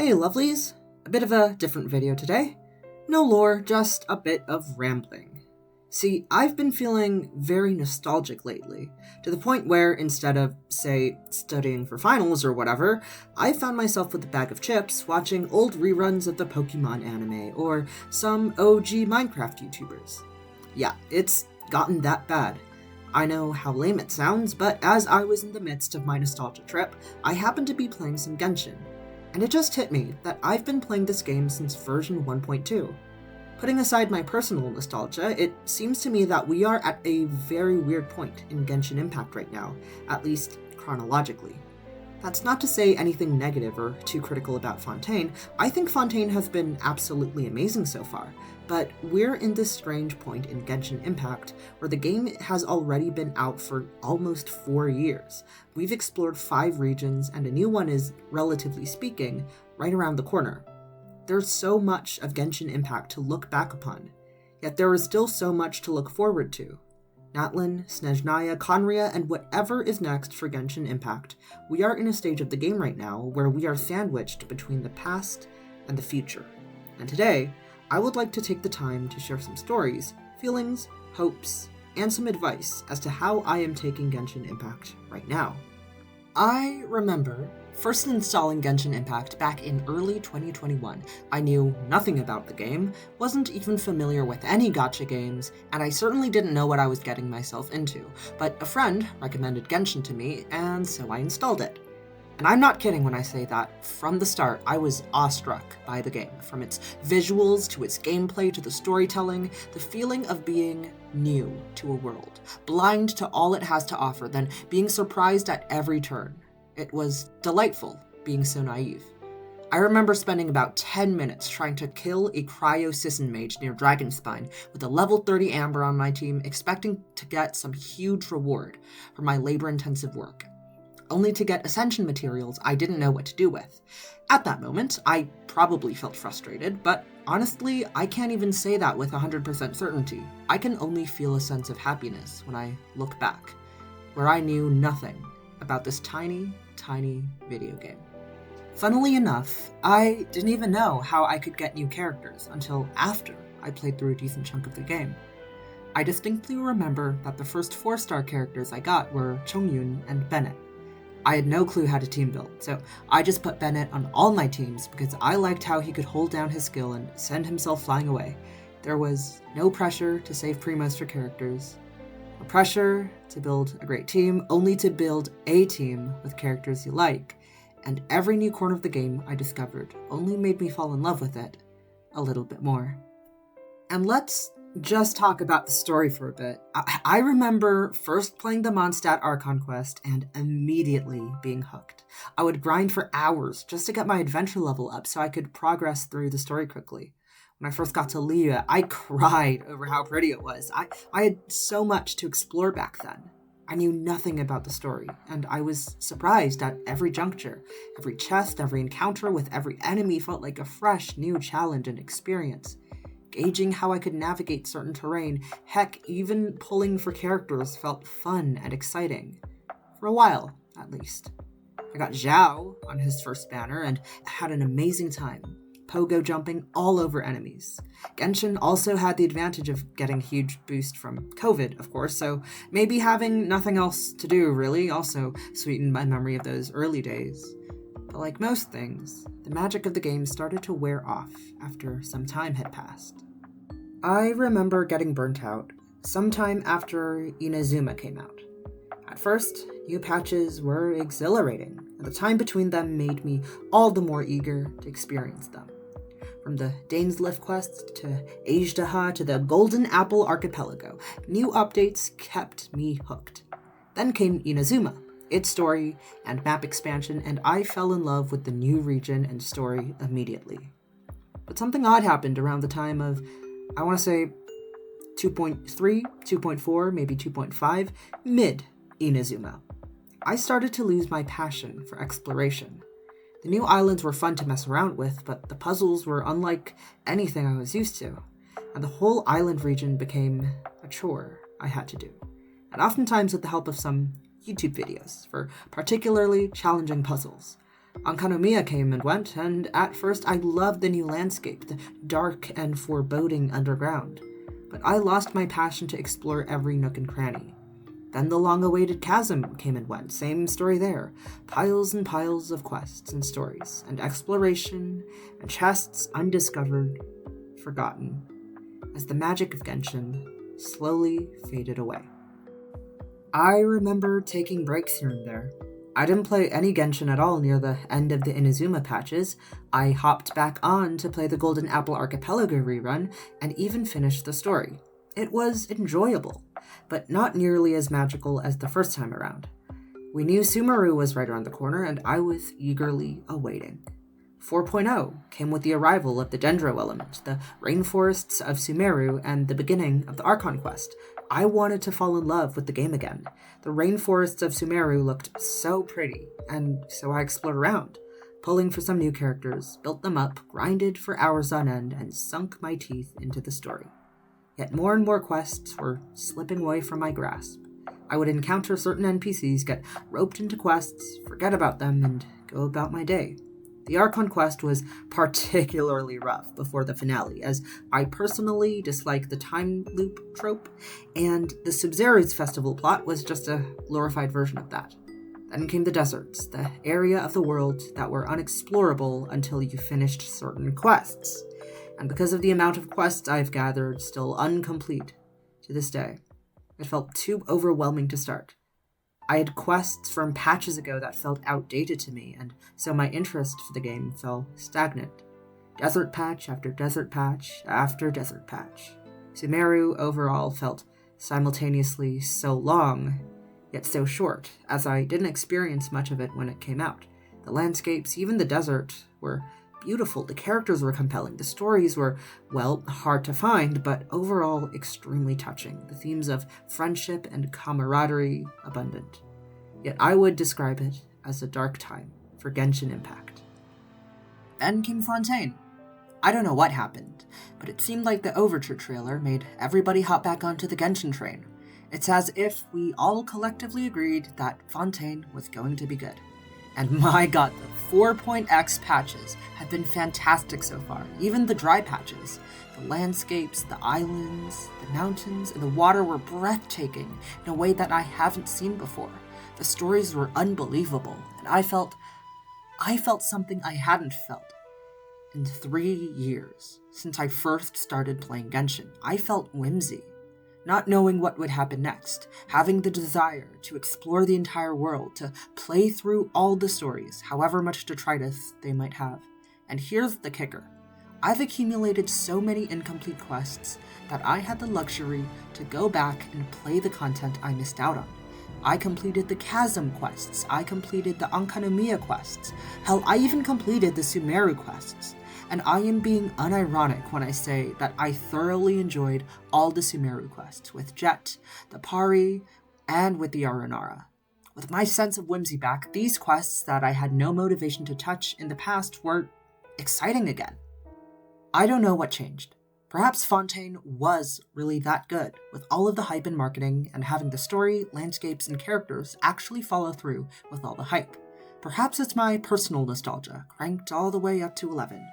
Hey lovelies, a bit of a different video today. No lore, just a bit of rambling. See, I've been feeling very nostalgic lately, to the point where instead of, say, studying for finals or whatever, I found myself with a bag of chips watching old reruns of the Pokemon anime or some OG Minecraft YouTubers. Yeah, it's gotten that bad. I know how lame it sounds, but as I was in the midst of my nostalgia trip, I happened to be playing some Genshin. And it just hit me that I've been playing this game since version 1.2. Putting aside my personal nostalgia, it seems to me that we are at a very weird point in Genshin Impact right now, at least chronologically. That's not to say anything negative or too critical about Fontaine. I think Fontaine has been absolutely amazing so far, but we're in this strange point in Genshin Impact where the game has already been out for almost 4 years. We've explored 5 regions, and a new one is, relatively speaking, right around the corner. There's so much of Genshin Impact to look back upon, yet there is still so much to look forward to. Natlin, Snezhnaya, Conria, and whatever is next for Genshin Impact, we are in a stage of the game right now where we are sandwiched between the past and the future. And today, I would like to take the time to share some stories, feelings, hopes, and some advice as to how I am taking Genshin Impact right now. I remember first installing Genshin Impact back in early 2021. I knew nothing about the game, wasn't even familiar with any gacha games, and I certainly didn't know what I was getting myself into, but a friend recommended Genshin to me, and so I installed it. And I'm not kidding when I say that, from the start, I was awestruck by the game. From its visuals, to its gameplay, to the storytelling, the feeling of being new to a world, blind to all it has to offer, then being surprised at every turn. It was delightful, being so naive. I remember spending about 10 minutes trying to kill a Cryo Sisson mage near Dragonspine with a level 30 Amber on my team, expecting to get some huge reward for my labor-intensive work, only to get ascension materials I didn't know what to do with. At that moment, I probably felt frustrated, but honestly, I can't even say that with 100% certainty. I can only feel a sense of happiness when I look back, where I knew nothing about this tiny video game. Funnily enough, I didn't even know how I could get new characters until after I played through a decent chunk of the game. I distinctly remember that the first 4-star characters I got were Chongyun and Bennett. I had no clue how to team build, so I just put Bennett on all my teams because I liked how he could hold down his skill and send himself flying away. There was no pressure to save primos for characters, no pressure to build a great team, only to build a team with characters you like, and every new corner of the game I discovered only made me fall in love with it a little bit more. And let's just talk about the story for a bit. I remember first playing the Mondstadt Archon quest and immediately being hooked. I would grind for hours just to get my adventure level up so I could progress through the story quickly. When I first got to Leah, I cried over how pretty it was. I had so much to explore back then. I knew nothing about the story, and I was surprised at every juncture. Every chest, every encounter with every enemy felt like a fresh, new challenge and experience. Gauging how I could navigate certain terrain, heck, even pulling for characters felt fun and exciting. For a while, at least. I got Zhao on his first banner and had an amazing time, pogo jumping all over enemies. Genshin also had the advantage of getting a huge boost from COVID, of course, so maybe having nothing else to do really also sweetened my memory of those early days. But like most things, the magic of the game started to wear off after some time had passed. I remember getting burnt out sometime after Inazuma came out. At first, new patches were exhilarating, and the time between them made me all the more eager to experience them. From the Dainslift quest to Azhdaha to the Golden Apple Archipelago, new updates kept me hooked. Then came Inazuma, its story and map expansion, and I fell in love with the new region and story immediately. But something odd happened around the time of, I want to say, 2.3, 2.4, maybe 2.5, mid-Inazuma. I started to lose my passion for exploration. The new islands were fun to mess around with, but the puzzles were unlike anything I was used to, and the whole island region became a chore I had to do, and oftentimes with the help of some YouTube videos for particularly challenging puzzles. Ankanomiya came and went, and at first I loved the new landscape, the dark and foreboding underground. But I lost my passion to explore every nook and cranny. Then the long-awaited chasm came and went, same story there. Piles and piles of quests and stories, and exploration, and chests undiscovered, forgotten, as the magic of Genshin slowly faded away. I remember taking breaks here and there. I didn't play any Genshin at all near the end of the Inazuma patches. I hopped back on to play the Golden Apple Archipelago rerun, and even finished the story. It was enjoyable, but not nearly as magical as the first time around. We knew Sumaru was right around the corner, and I was eagerly awaiting. 4.0 came with the arrival of the Dendro element, the rainforests of Sumeru, and the beginning of the Archon quest. I wanted to fall in love with the game again. The rainforests of Sumeru looked so pretty, and so I explored around, pulling for some new characters, built them up, grinded for hours on end, and sunk my teeth into the story. Yet more and more quests were slipping away from my grasp. I would encounter certain NPCs, get roped into quests, forget about them, and go about my day. The Archon quest was particularly rough before the finale, as I personally dislike the time loop trope, and the Sub-Zero's festival plot was just a glorified version of that. Then came the deserts, the area of the world that were unexplorable until you finished certain quests. And because of the amount of quests I've gathered, still incomplete to this day, it felt too overwhelming to start. I had quests from patches ago that felt outdated to me, and so my interest for the game fell stagnant. Desert patch after desert patch after desert patch. Sumeru overall felt simultaneously so long, yet so short, as I didn't experience much of it when it came out. The landscapes, even the desert, were beautiful, the characters were compelling, the stories were, well, hard to find, but overall extremely touching, the themes of friendship and camaraderie abundant. Yet I would describe it as a dark time for Genshin Impact. Then came Fontaine. I don't know what happened, but it seemed like the Overture trailer made everybody hop back onto the Genshin train. It's as if we all collectively agreed that Fontaine was going to be good. And my god, the 4.x patches have been fantastic so far, even the dry patches. The landscapes, the islands, the mountains, and the water were breathtaking in a way that I haven't seen before. The stories were unbelievable, and I felt something I hadn't felt in 3 years since I first started playing Genshin. I felt whimsy. Not knowing what would happen next, having the desire to explore the entire world, to play through all the stories, however much detritus they might have. And here's the kicker. I've accumulated so many incomplete quests that I had the luxury to go back and play the content I missed out on. I completed the Chasm quests, I completed the Ankanomiya quests, hell, I even completed the Sumeru quests. And I am being unironic when I say that I thoroughly enjoyed all the Sumeru quests, with Jet, the Pari, and with the Aranara. With my sense of whimsy back, these quests that I had no motivation to touch in the past were exciting again. I don't know what changed. Perhaps Fontaine was really that good, with all of the hype and marketing, and having the story, landscapes, and characters actually follow through with all the hype. Perhaps it's my personal nostalgia, cranked all the way up to 11.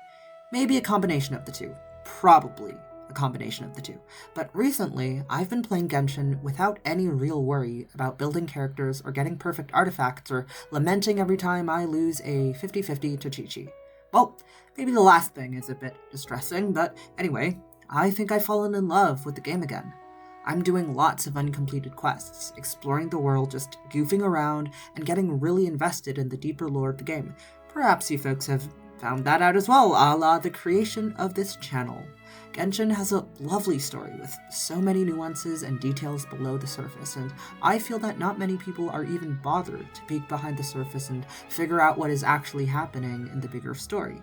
Maybe a combination of the two. Probably a combination of the two. But recently, I've been playing Genshin without any real worry about building characters or getting perfect artifacts or lamenting every time I lose a 50-50 to Chi-Chi. Well, maybe the last thing is a bit distressing, but anyway, I think I've fallen in love with the game again. I'm doing lots of uncompleted quests, exploring the world, just goofing around, and getting really invested in the deeper lore of the game. Perhaps you folks have found that out as well, a la the creation of this channel. Genshin has a lovely story with so many nuances and details below the surface, and I feel that not many people are even bothered to peek behind the surface and figure out what is actually happening in the bigger story.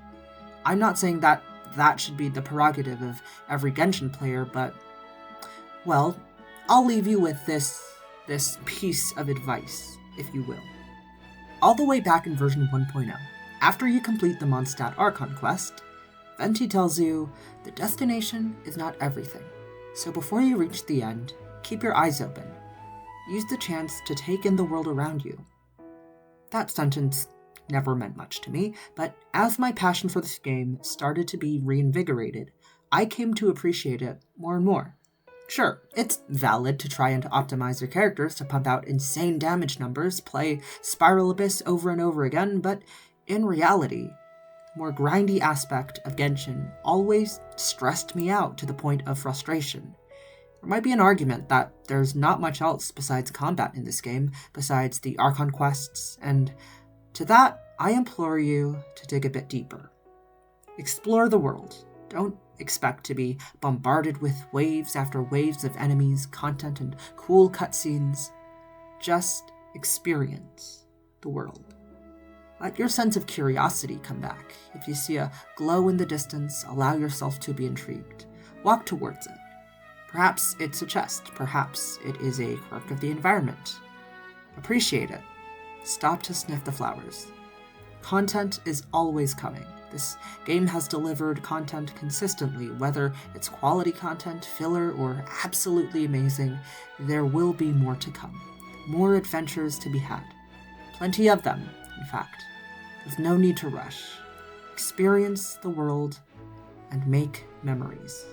I'm not saying that that should be the prerogative of every Genshin player, but, well, I'll leave you with this piece of advice, if you will. All the way back in version 1.0, after you complete the Mondstadt Archon quest, Venti tells you, the destination is not everything, so before you reach the end, keep your eyes open. Use the chance to take in the world around you. That sentence never meant much to me, but as my passion for this game started to be reinvigorated, I came to appreciate it more and more. Sure, it's valid to try and optimize your characters to pump out insane damage numbers, play Spiral Abyss over and over again, but in reality, the more grindy aspect of Genshin always stressed me out to the point of frustration. There might be an argument that there's not much else besides combat in this game, besides the Archon quests, and to that, I implore you to dig a bit deeper. Explore the world. Don't expect to be bombarded with waves after waves of enemies, content, and cool cutscenes. Just experience the world. Let your sense of curiosity come back. If you see a glow in the distance, allow yourself to be intrigued. Walk towards it. Perhaps it's a chest. Perhaps it is a quirk of the environment. Appreciate it. Stop to sniff the flowers. Content is always coming. This game has delivered content consistently, whether it's quality content, filler, or absolutely amazing. There will be more to come. More adventures to be had. Plenty of them, in fact. There's no need to rush. Experience the world and make memories.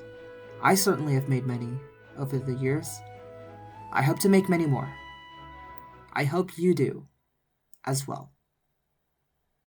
I certainly have made many over the years. I hope to make many more. I hope you do as well.